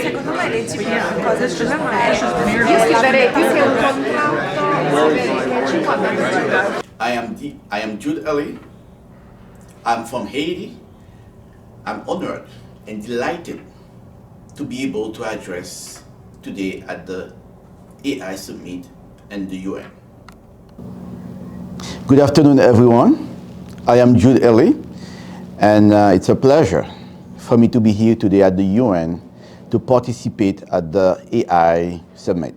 Secondo me le differenti cose, io scriverei più che un contratto, scriverei 50%. I am Jude Elie. I'm from Haiti. I'm honored and delighted to be able to address today at the AI Summit and the UN. Good afternoon, everyone. I am Jude Elie, and it's a pleasure for me to be here today at the UN to participate at the AI Summit.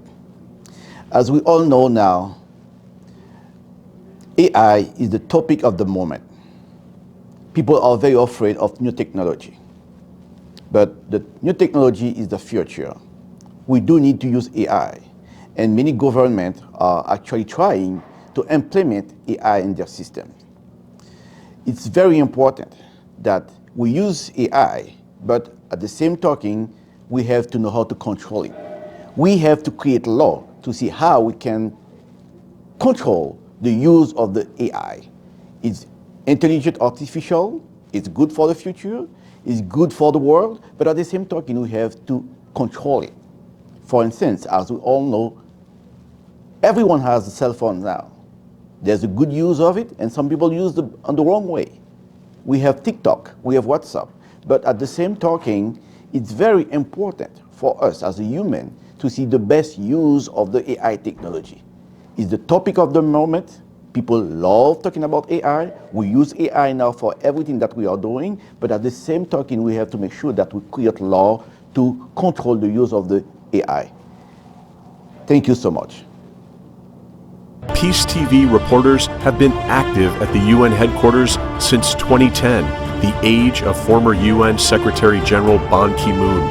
As we all know now, AI is the topic of the moment. People are very afraid of new technology, but the new technology is the future. We do need to use AI, and many governments are actually trying to implement AI in their systems. It's very important that we use AI, but at the same token, we have to know how to control it. We have to create law to see how we can control the use of the AI. It's intelligent artificial, it's good for the future, it's good for the world, but at the same token, we have to control it. For instance, as we all know, everyone has a cell phone now. There's a good use of it, and some people use it on the wrong way. We have TikTok, we have WhatsApp, but at the same token, it's very important for us as a human to see the best use of the AI technology. It's the topic of the moment. People love talking about AI. We use AI now for everything that we are doing, but at the same token, we have to make sure that we create law to control the use of the AI. Thank you so much. Peace TV reporters have been active at the UN headquarters since 2010, the age of former UN Secretary General Ban Ki-moon.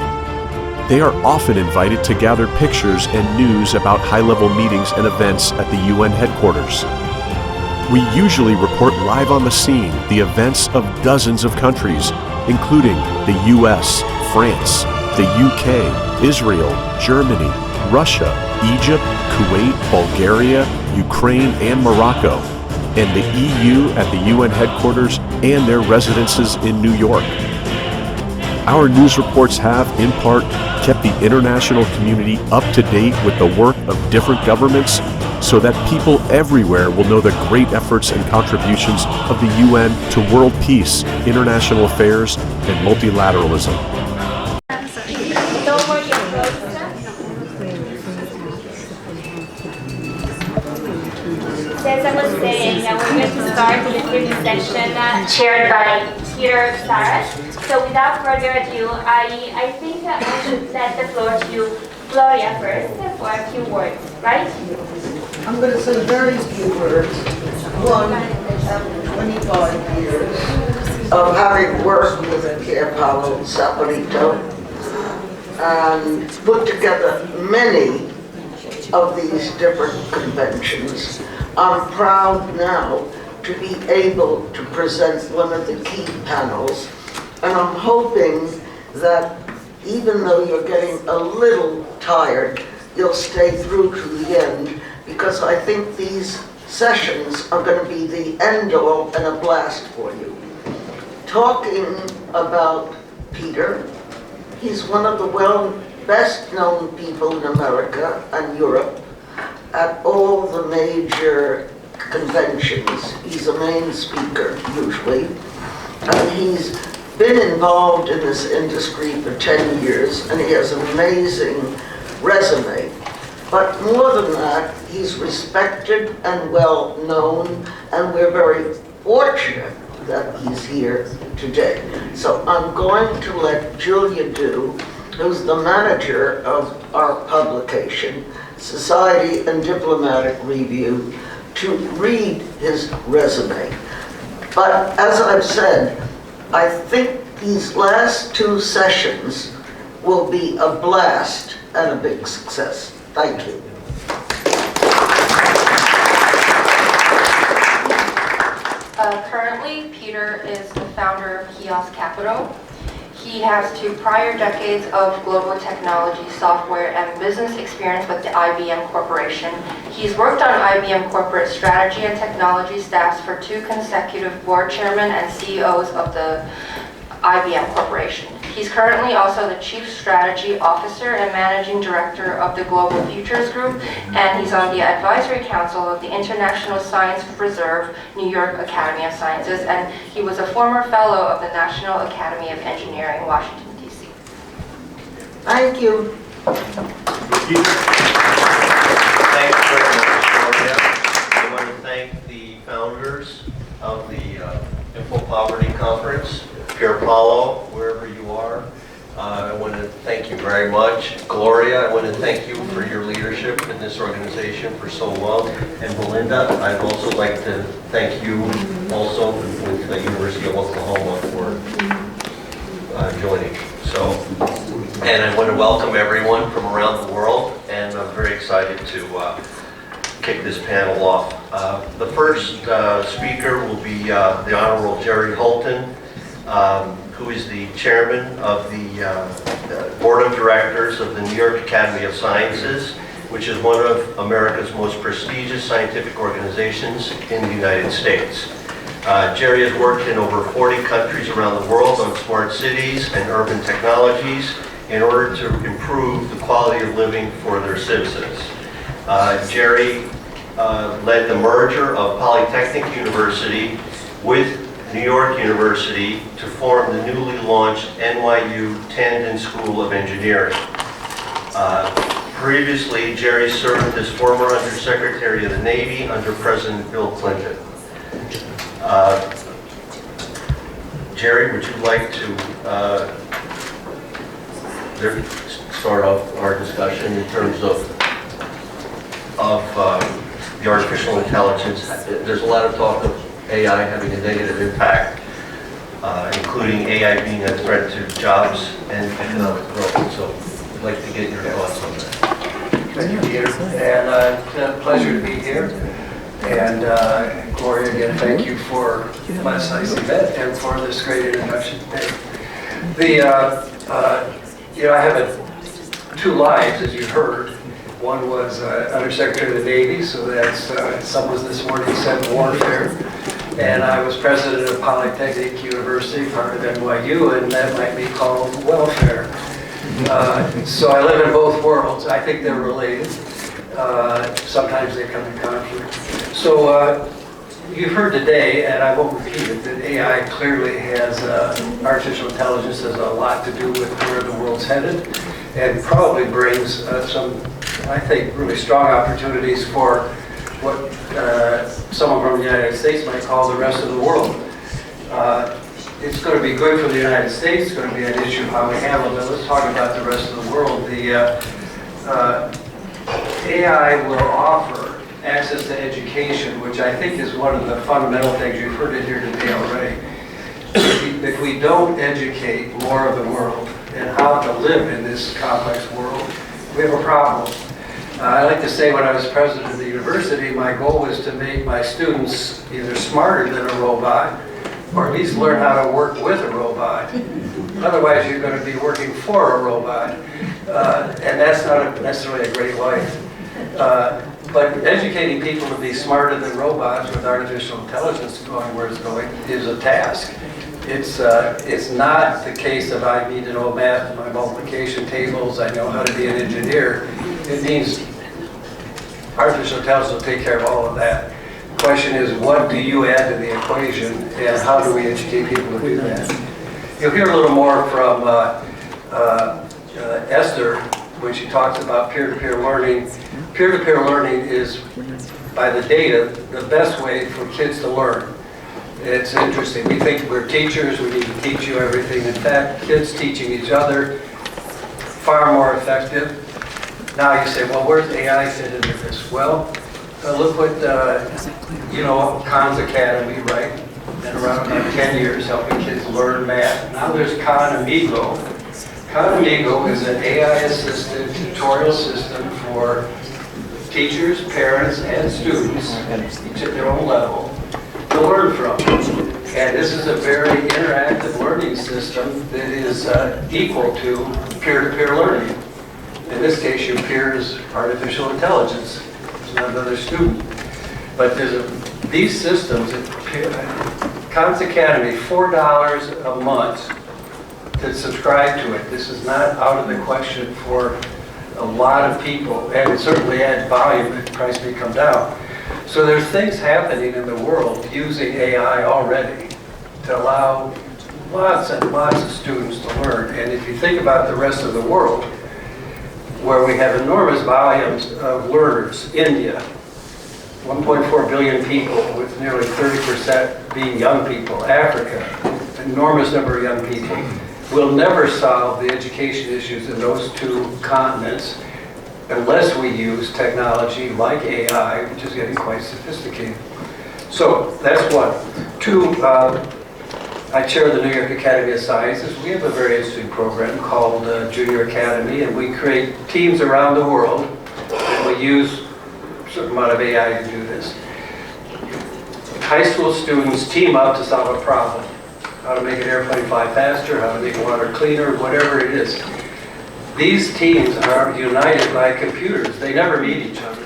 They are often invited to gather pictures and news about high-level meetings and events at the UN headquarters. We usually report live on the scene the events of dozens of countries, including the US, France, the UK, Israel, Germany, Russia, Egypt, Kuwait, Bulgaria, Ukraine, and Morocco, and the EU at the UN headquarters and their residences in New York. Our news reports have, in part, kept the international community up to date with the work of different governments so that people everywhere will know the great efforts and contributions of the UN to world peace, international affairs, and multilateralism. As I was saying, we're going to start the briefing session chaired by Peter Saras. So without further ado, I think I should let the floor to Gloria first for a few words, right? I'm going to say very few words. One, after 25 years of having worked with Pier Paolo Saporito and put together many of these different conventions, I'm proud now to be able to present one of the key panels, and I'm hoping that even though you're getting a little tired, you'll stay through to the end, because I think these sessions are going to be the end all and a blast for you. Talking about Peter, he's one of the best known people in America and Europe at all the major conventions. He's a main speaker usually, and he's been involved in this industry for 10 years, and he has an amazing resume. But more than that, he's respected and well known, and we're very fortunate that he's here today. So I'm going to let Julia do, who's the manager of our publication, Society and Diplomatic Review, to read his resume. But as I've said, I think these last two sessions will be a blast and a big success. Thank you. Currently, Peter is the founder of Kiosk Capital. He has 2 prior decades of global technology, software, and business experience with the IBM Corporation. He's worked on IBM corporate strategy and technology staffs for 2 consecutive board chairmen and CEOs of the IBM Corporation. He's currently also the Chief Strategy Officer and Managing Director of the Global Futures Group, and he's on the Advisory Council of the International Science Reserve, New York Academy of Sciences, and he was a former Fellow of the National Academy of Engineering, Washington, D.C. Thank you. Thanks very much, Gloria. I want to thank the founders of the Info Poverty Conference, Pier Paolo, wherever you are. I want to thank you very much. Gloria, I want to thank you for your leadership in this organization for so long. And Belinda, I'd also like to thank you also with the University of Oklahoma for joining. And I want to welcome everyone from around the world, and I'm very excited to kick this panel off. The first speaker will be the Honorable Jerry Holton, who is the chairman of the Board of Directors of the New York Academy of Sciences, which is one of America's most prestigious scientific organizations in the United States. Jerry has worked in over 40 countries around the world on smart cities and urban technologies in order to improve the quality of living for their citizens. Jerry led the merger of Polytechnic University with New York University to form the newly launched NYU Tandon School of Engineering. Previously, Jerry served as former Undersecretary of the Navy under President Bill Clinton. Jerry, would you like to start off our discussion in terms of the artificial intelligence? There's a lot of talk of AI having a negative impact, including AI being a threat to jobs and economic growth. So I'd like to get your thoughts on that. Thank you, Peter. And it's a pleasure to be here. And Gloria, again, thank you for last night's event and for this great introduction today. I have 2 lives, as you heard. One was Undersecretary of the Navy, so that's, someone this morning said warfare. And I was president of Polytechnic University, part of NYU, and that might be called welfare. So I live in both worlds. I think they're related. Sometimes they come in conflict. So you've heard today, and I won't repeat it, that AI clearly has, artificial intelligence has a lot to do with where the world's headed, and probably brings some, I think, really strong opportunities for what someone from the United States might call the rest of the world. It's going to be good for the United States. It's going to be an issue of how we handle it. Let's talk about the rest of the world. The AI will offer access to education, which I think is one of the fundamental things. You've heard it here today already. If we don't educate more of the world and how to live in this complex world, we have a problem. I like to say when I was president of the university, my goal was to make my students either smarter than a robot or at least learn how to work with a robot. Otherwise, you're going to be working for a robot. And that's not necessarily a great life. But educating people to be smarter than robots with artificial intelligence going where it's going is a task. It's not the case that I need to know math, my multiplication tables, I know how to be an engineer. It means artificial intelligence will take care of all of that. The question is, what do you add to the equation, and how do we educate people to do that? You'll hear a little more from Esther when she talks about peer-to-peer learning. Peer-to-peer learning is, by the data, the best way for kids to learn. It's interesting. We think we're teachers, we need to teach you everything. In fact, kids teaching each other, far more effective. Now you say, well, where's AI fit into this? Well, look what, Khan's Academy, right? And around 10 years helping kids learn math. Now there's Khan Amigo. Khan Amigo is an AI-assisted tutorial system for teachers, parents, and students, each at their own level, to learn from. And this is a very interactive learning system that is equal to peer-to-peer learning. In this case, your peer is artificial intelligence. There's not another student. But these systems, Khan's Academy, $4 a month to subscribe to it. This is not out of the question for a lot of people, and certainly add volume, the price may come down. So there's things happening in the world using AI already to allow lots and lots of students to learn. And if you think about the rest of the world, where we have enormous volumes of learners, India, 1.4 billion people with nearly 30% being young people, Africa, enormous number of young people, will never solve the education issues in those two continents unless we use technology like AI, which is getting quite sophisticated. So that's one. Two, I chair the New York Academy of Sciences. We have a very interesting program called Junior Academy, and we create teams around the world, and we use a certain amount of AI to do this. High school students team up to solve a problem. How to make an airplane fly faster, how to make water cleaner, whatever it is. These teams are united by computers. They never meet each other,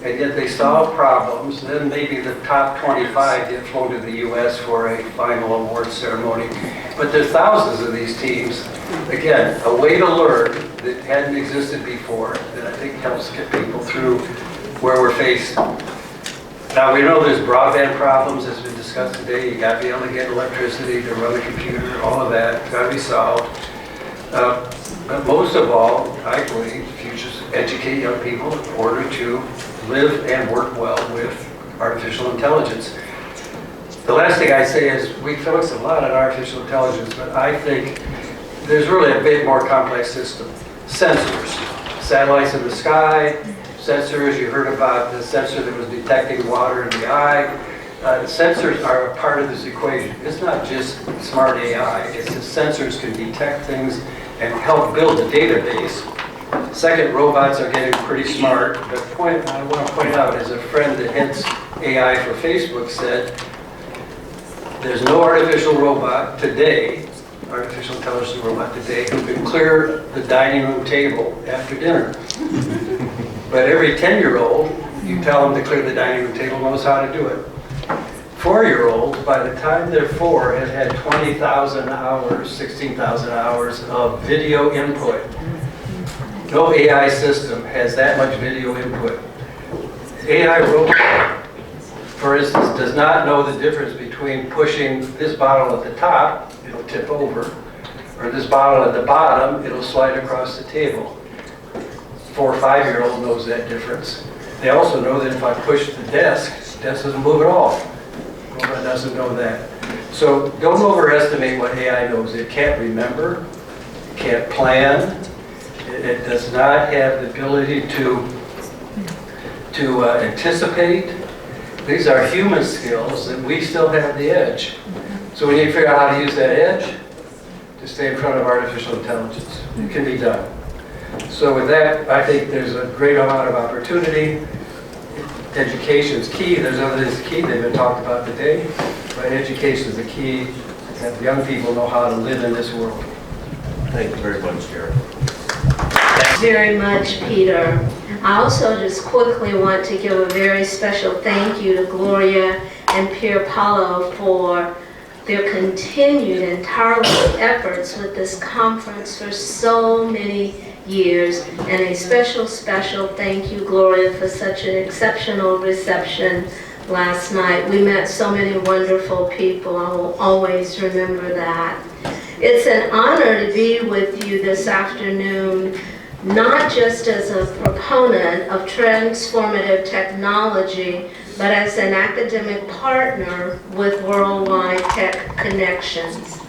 and yet they solve problems. Then maybe the top 25 get flown to the US for a final award ceremony. But there's thousands of these teams. Again, a way to learn that hadn't existed before that I think helps get people through where we're faced. Now we know there's broadband problems, as been discussed today. You got to be able to get electricity to run a computer, all of that got to be solved. But most of all, I believe, if you just educate young people in order to live and work well with artificial intelligence. The last thing I say is we focus a lot on artificial intelligence, but I think there's really a bit more complex system. Sensors, satellites in the sky, sensors, you heard about the sensor that was detecting water in the eye. Sensors are a part of this equation. It's not just smart AI, it's the sensors can detect things and help build a database. Second, robots are getting pretty smart. The point I want to point out is a friend that heads AI for Facebook said, there's no artificial robot today, artificial intelligence robot today, who can clear the dining room table after dinner. But every 10-year-old, you tell them to clear the dining room table, knows how to do it. 4-year-olds, by the time they're 4, have had 20,000 hours, 16,000 hours of video input. No AI system has that much video input. AI robot, for instance, does not know the difference between pushing this bottle at the top, it'll tip over, or this bottle at the bottom, it'll slide across the table. 4 or 5-year-old knows that difference. They also know that if I push the desk doesn't move at all. Robot doesn't know that. So don't overestimate what AI knows. It can't remember, it can't plan, it does not have the ability to anticipate. These are human skills, and we still have the edge. So we need to figure out how to use that edge to stay in front of artificial intelligence. It can be done. So with that, I think there's a great amount of opportunity. Education is key. There's other things key that have been talked about today, but education is the key. That young people know how to live in this world. Thank you very much, Jared. Very much, Peter. I also just quickly want to give a very special thank you to Gloria and Pier Paolo for their continued and tireless efforts with this conference for so many years, and a special thank you, Gloria, for such an exceptional reception last night. We met so many wonderful people. I will always remember that. It's an honor to be with you this afternoon, not just as a proponent of transformative technology, but as an academic partner with Worldwide Tech Connections.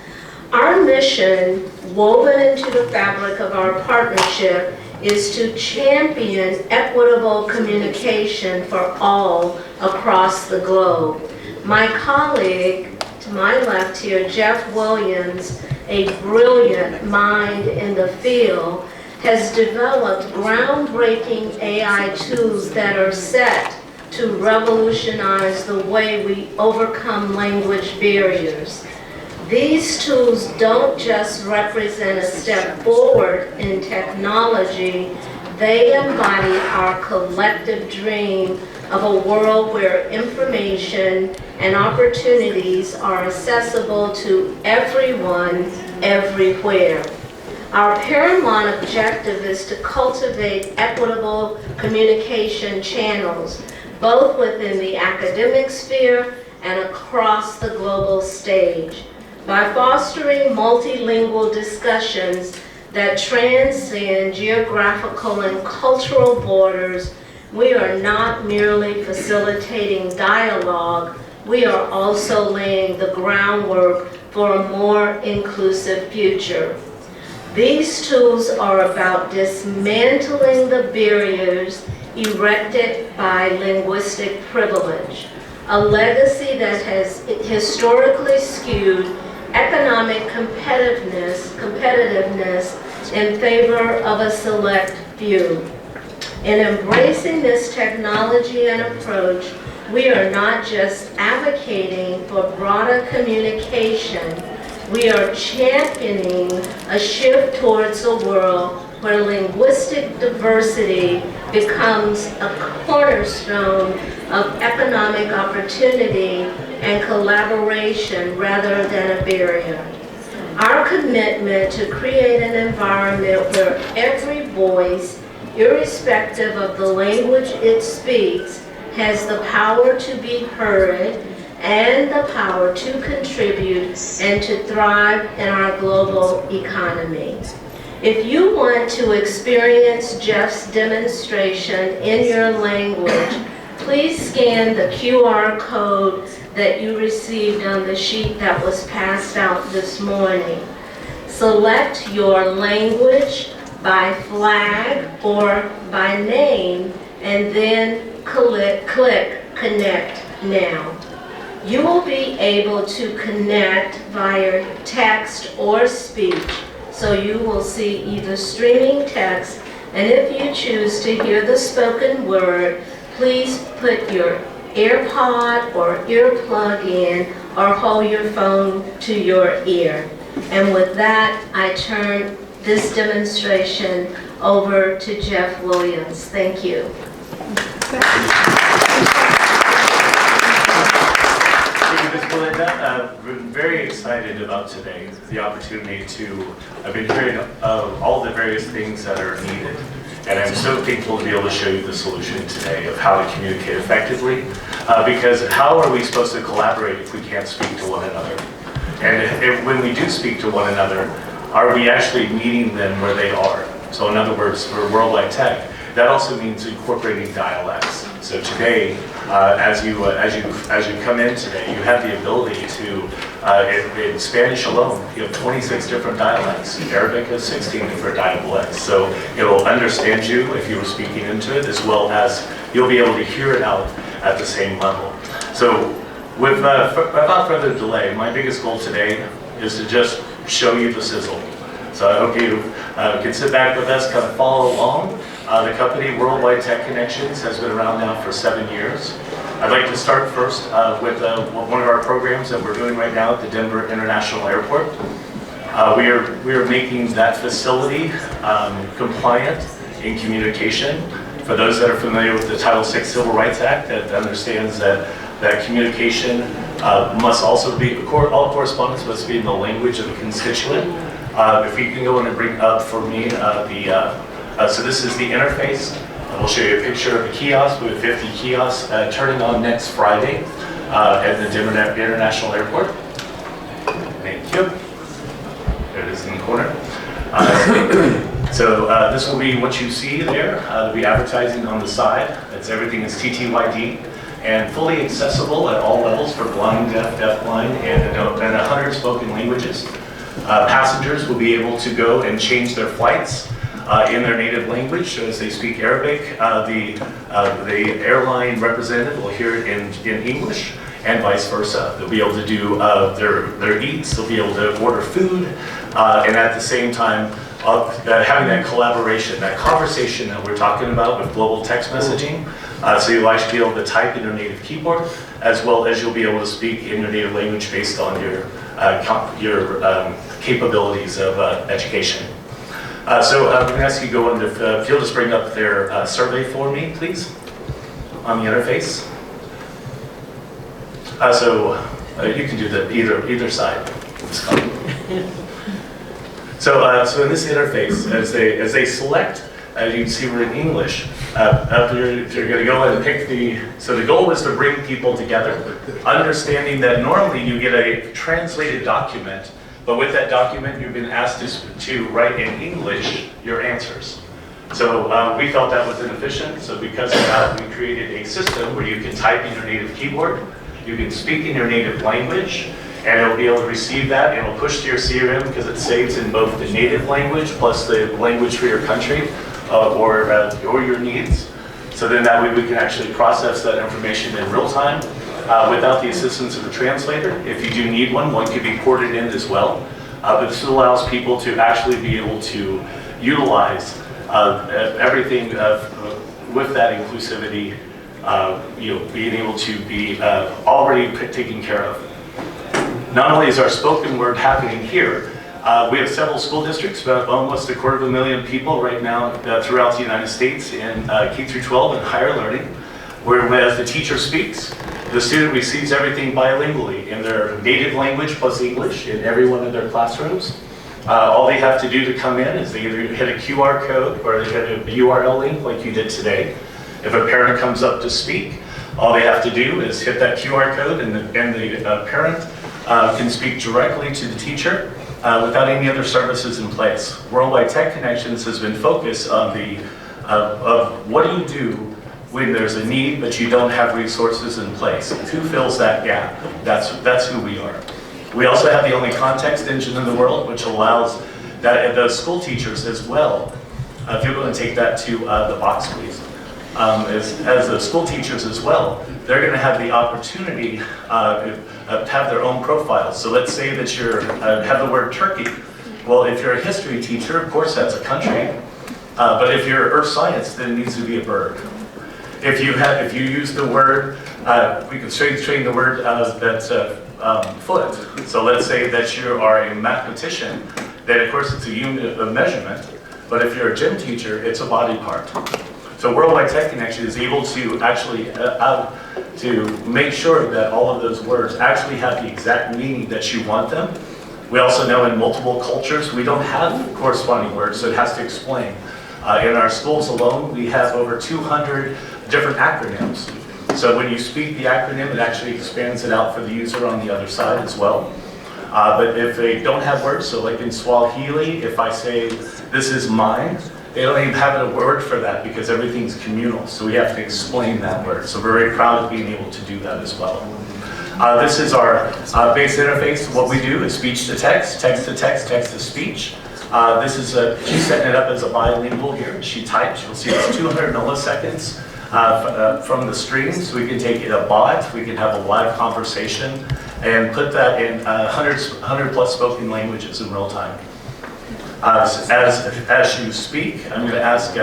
Our mission, woven into the fabric of our partnership, is to champion equitable communication for all across the globe. My colleague to my left here, Jeff Williams, a brilliant mind in the field, has developed groundbreaking AI tools that are set to revolutionize the way we overcome language barriers. These tools don't just represent a step forward in technology, They embody our collective dream of a world where information and opportunities are accessible to everyone, everywhere. Our paramount objective is to cultivate equitable communication channels, both within the academic sphere and across the global stage. By fostering multilingual discussions that transcend geographical and cultural borders, we are not merely facilitating dialogue, we are also laying the groundwork for a more inclusive future. These tools are about dismantling the barriers erected by linguistic privilege, a legacy that has historically skewed economic competitiveness in favor of a select few. In embracing this technology and approach, we are not just advocating for broader communication, we are championing a shift towards a world where linguistic diversity becomes a cornerstone of economic opportunity and collaboration rather than a barrier. Our commitment to create an environment where every voice, irrespective of the language it speaks, has the power to be heard and the power to contribute and to thrive in our global economy. If you want to experience Jeff's demonstration in your language, please scan the QR code that you received on the sheet that was passed out this morning. Select your language by flag or by name, and then click Connect Now. You will be able to connect via text or speech, so you will see either streaming text, and if you choose to hear the spoken word, please put your AirPod or earplug in or hold your phone to your ear. And with that, I turn this demonstration over to Jeff Williams. Thank you. Ms. Belinda, we're very excited about today, the opportunity to, I've been hearing all the various things that are needed, and I'm so thankful to be able to show you the solution today of how to communicate effectively, because how are we supposed to collaborate if we can't speak to one another? And when we do speak to one another, are we actually meeting them where they are? So in other words, for Worldwide Tech, that also means incorporating dialects. So today, as you come in today, you have the ability to, in Spanish alone, you have 26 different dialects. Arabic has 16 different dialects. So it will understand you if you were speaking into it, as well as you'll be able to hear it out at the same level. So without further delay, my biggest goal today is to just show you the sizzle. So I hope you can sit back with us, kind of follow along. The company, Worldwide Tech Connections, has been around now for 7 years. I'd like to start first with one of our programs that we're doing right now at the Denver International Airport. We are making that facility compliant in communication. For those that are familiar with the Title VI Civil Rights Act, that understands that communication must also be, all correspondence must be in the language of the constituent. If you can go in and bring up for me so this is the interface. We'll show you a picture of the kiosk. We have 50 kiosks turning on next Friday at the Denver International Airport. Thank you. There it is in the corner. So this will be what you see there. There'll be advertising on the side. Everything is TTYD and fully accessible at all levels for blind, deaf, deafblind, and 100 spoken languages. Passengers will be able to go and change their flights in their native language. So as they speak Arabic, the airline representative will hear it in English, and vice versa. They'll be able to do their eats, they'll be able to order food, and at the same time, having that collaboration, that conversation that we're talking about with global text messaging. So you'll actually be able to type in your native keyboard, as well as you'll be able to speak in your native language based on your capabilities of education. So I'm going to ask you to go into, if you'll just bring up their survey for me, please, on the interface. You can do the either side. So in this interface, as they select, as you can see, we're in English. You're going to go ahead and pick so the goal is to bring people together, understanding that normally you get a translated document, but with that document you've been asked to write in English your answers. So we felt that was inefficient, so because of that we created a system where you can type in your native keyboard, you can speak in your native language, and it'll be able to receive that, and it'll push to your CRM because it saves in both the native language plus the language for your country or your needs. So then that way we can actually process that information in real time without the assistance of a translator. If you do need one could be ported in as well. But this allows people to actually be able to utilize everything with that inclusivity, being able to be already taken care of. Not only is our spoken word happening here, we have several school districts, about almost 250,000 people right now throughout the United States in K through 12 and higher learning, where as the teacher speaks, the student receives everything bilingually in their native language plus English in every one of their classrooms. All they have to do to come in is they either hit a QR code or they hit a URL link like you did today. If a parent comes up to speak, all they have to do is hit that QR code and the parent can speak directly to the teacher without any other services in place. Worldwide Tech Connections has been focused on of what do you do when there's a need but you don't have resources in place? Who fills that gap? That's who we are. We also have the only context engine in the world, which allows that the school teachers as well. If you're going to take that to the box, please. As the school teachers as well, they're going to have the opportunity to have their own profiles. So let's say that you have the word Turkey. Well, if you're a history teacher, of course that's a country. But if you're earth science, then it needs to be a bird. If you use the word, we can train the word that's foot. So let's say that you are a mathematician, then of course it's a unit of measurement. But if you're a gym teacher, it's a body part. So Worldwide Tech Connection is able to actually to make sure that all of those words actually have the exact meaning that you want them. We also know in multiple cultures we don't have corresponding words, so it has to explain. In our schools alone, we have over 200 different acronyms. So when you speak the acronym, it actually expands it out for the user on the other side as well. But if they don't have words, so like in Swahili, if I say, this is mine, they don't even have a word for that because everything's communal. So we have to explain that word. So we're very proud of being able to do that as well. This is our base interface. What we do is speech to text, text to text, text to speech. This is she's setting it up as a bilingual here. She types. You'll see it's 200 milliseconds from the stream. So we can take it a bot. We can have a live conversation and put that in 100 plus spoken languages in real time. As you speak, I'm going to ask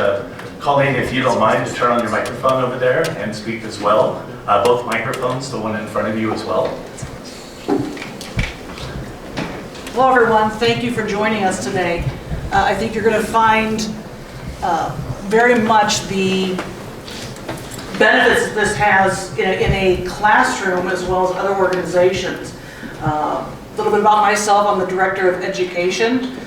Colleen, if you don't mind, to turn on your microphone over there and speak as well. Both microphones, the one in front of you as well. Hello everyone, thank you for joining us today. I think you're going to find very much the benefits that this has in a classroom as well as other organizations. A little bit about myself, I'm the Director of Education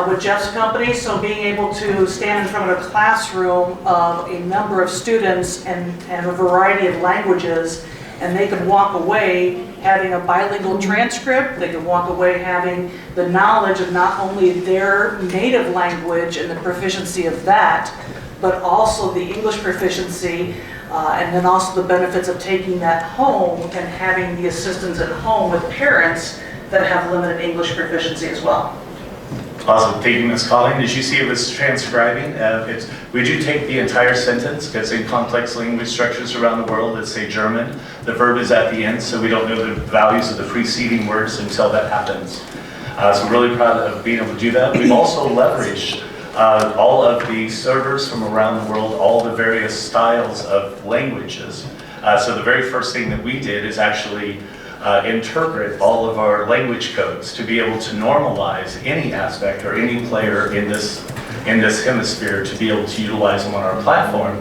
with Jeff's company, so being able to stand in front of a classroom of a number of students and a variety of languages, and they could walk away having a bilingual transcript, they could walk away having the knowledge of not only their native language and the proficiency of that, but also the English proficiency, and then also the benefits of taking that home and having the assistance at home with parents that have limited English proficiency as well. Awesome, thank you, Ms. Colleen. As you see, it was transcribing. We do take the entire sentence because in complex language structures around the world, let's say German, the verb is at the end, so we don't know the values of the preceding words until that happens. So we're really proud of being able to do that. We've also leveraged all of the servers from around the world, all the various styles of languages. So the very first thing that we did is actually interpret all of our language codes to be able to normalize any aspect or any player in this hemisphere to be able to utilize them on our platform.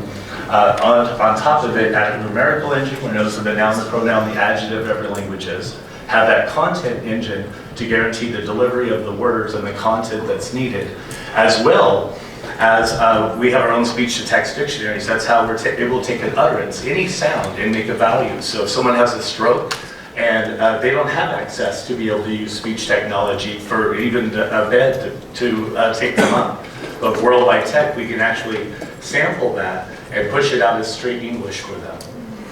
On top of it, add a numerical engine, where it knows the noun, the pronoun, the adjective, every language is. Have that content engine to guarantee the delivery of the words and the content that's needed, as well as we have our own speech-to-text dictionaries. That's how we're able to take an utterance, any sound, and make a value. So if someone has a stroke and they don't have access to be able to use speech technology for even a bed to take them up, but with Worldwide Tech, we can actually sample that and push it out as straight English for them.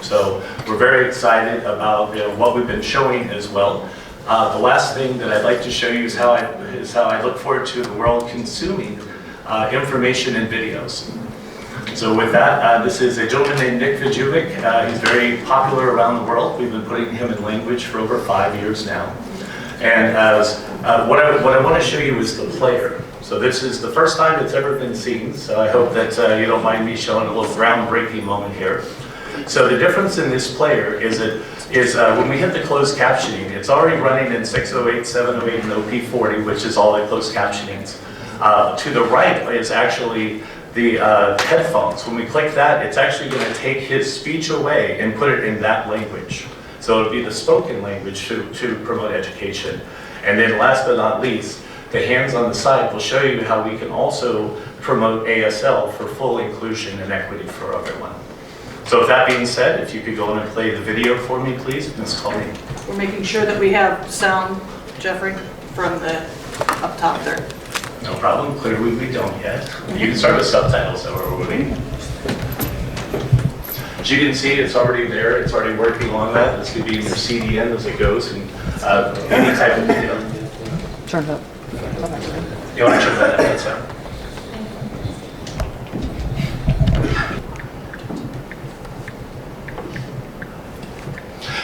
So we're very excited about what we've been showing as well. The last thing that I'd like to show you is how I look forward to the world consuming information and videos. So with that, this is a gentleman named Nick Vijuvic. He's very popular around the world. We've been putting him in language for over 5 years now. And what I want to show you is the player. So this is the first time it's ever been seen, so I hope that you don't mind me showing a little groundbreaking moment here. So the difference in this player is when we hit the closed captioning, it's already running in 608, 708, and OP40, which is all the closed captionings. To the right is actually the headphones. When we click that, it's actually going to take his speech away and put it in that language. So it'll be the spoken language to promote education. And then last but not least, the hands on the side will show you how we can also promote ASL for full inclusion and equity for everyone. So with that being said, if you could go on and play the video for me, please, Ms. Colleen. We're making sure that we have sound, Jeffrey, from the up top there. No problem. Clearly we don't yet. You can start with subtitles, however, we're waiting. As you can see, it's already there. It's already working on that. This could be in your CDN as it goes, and any type of video. Turn it up. You want to turn that up? That's fine.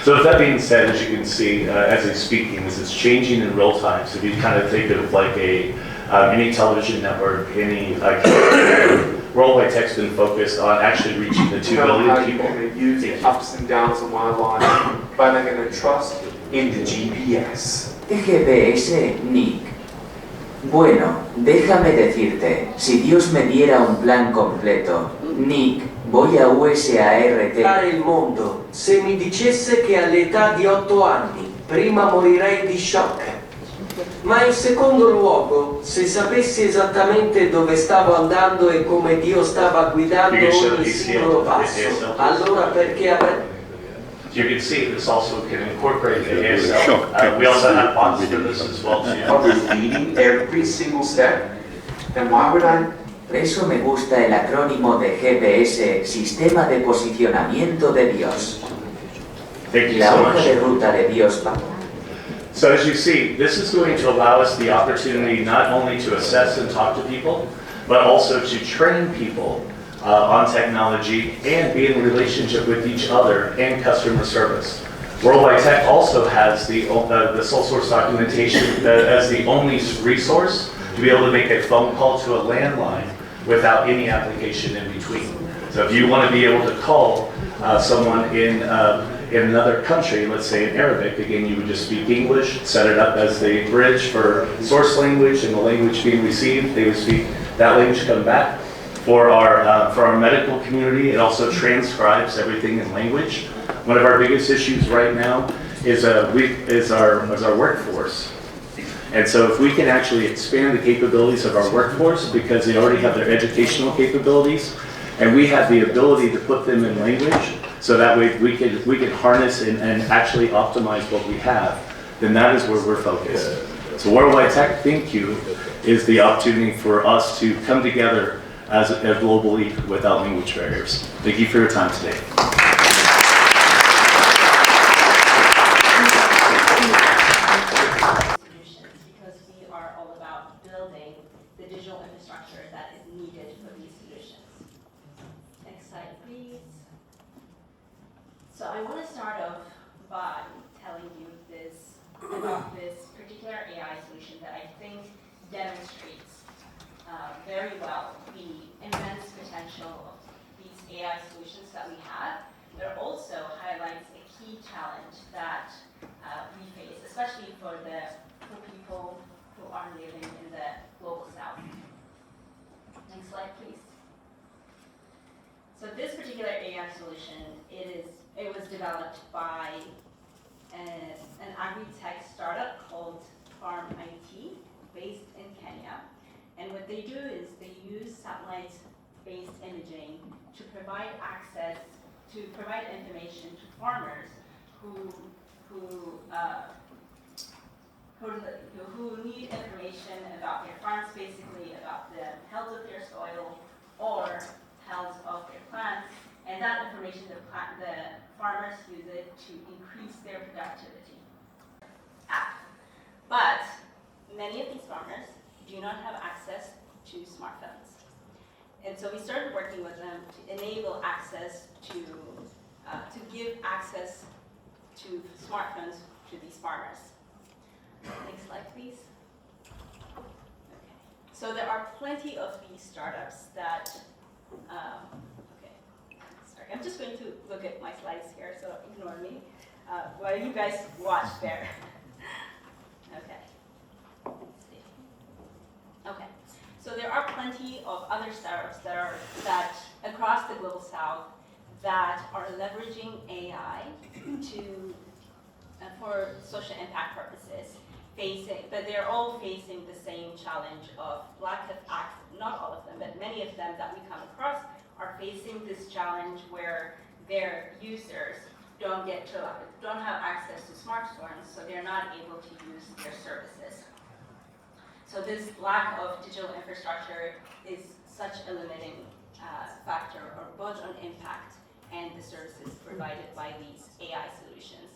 So with that being said, as you can see, as he's speaking, as it's changing in real time, so if you kind of think of like any television network, any Worldwide Tech's been focused on actually reaching the 2 billion people. You're going to use the ups and downs of my life, but I'm going to trust in the GPS. GPS, Nick. Bueno, déjame decirte, si Dios me diera un plan completo, Nick, voy a USART. Il mondo, se mi dicesse che all'età di 8 anni, prima morirei di shock. Ma in secondo luogo, se sapessi esattamente dove stavo andando e come Dio stava guidando ogni singolo passo, allora perché avrei... You can see this also can incorporate the ASL. We also have bots for this as well too. Are leading every single step? And why would I? Por eso me gusta el acrónimo de GPS, Sistema de Posicionamiento de Dios. Thank you La so hoja much. de ruta de Dios. So as you see, this is going to allow us the opportunity not only to assess and talk to people, but also to train people on technology and be in relationship with each other and customer service. Worldwide Tech also has the sole source documentation as the only resource to be able to make a phone call to a landline without any application in between. So if you want to be able to call someone in another country, let's say in Arabic, again, you would just speak English, set it up as the bridge for source language and the language being received. They would speak that language, come back. For our medical community, it also transcribes everything in language. One of our biggest issues right now is our workforce. And so if we can actually expand the capabilities of our workforce, because they already have their educational capabilities, and we have the ability to put them in language, so that way we can harness and actually optimize what we have, then that is where we're focused. So Worldwide Tech, thank you, is the opportunity for us to come together as globally without language barriers. Thank you for your time today. Because we are all about building the digital infrastructure that is needed for these solutions. Next slide, please. So I want to start off by telling you about this particular AI solution that I think demonstrates very well the immense potential of these AI solutions that we have, but also highlights a key challenge that especially for people who are living in the global south. Next slide, please. So this particular AI solution, it was developed by an agri-tech startup called Farm IT, based in Kenya. And what they do is they use satellite-based imaging to provide access, to provide information to farmers who need information about their farms, basically about the health of their soil or health of their plants, and that information the farmers use it to increase their productivity. But many of these farmers do not have access to smartphones. And so we started working with them to enable access to give access to smartphones to these farmers. Next slide, please. Okay. So there are plenty of these startups that, sorry, I'm just going to look at my slides here, so ignore me while you guys watch there. Okay. Okay. So there are plenty of other startups that across the global south that are leveraging AI for social impact purposes, but they're all facing the same challenge of lack of access. Not all of them, but many of them that we come across are facing this challenge where their users don't have access to smartphones, so they're not able to use their services. So this lack of digital infrastructure is such a limiting factor, or both on impact and the services provided by these AI solutions.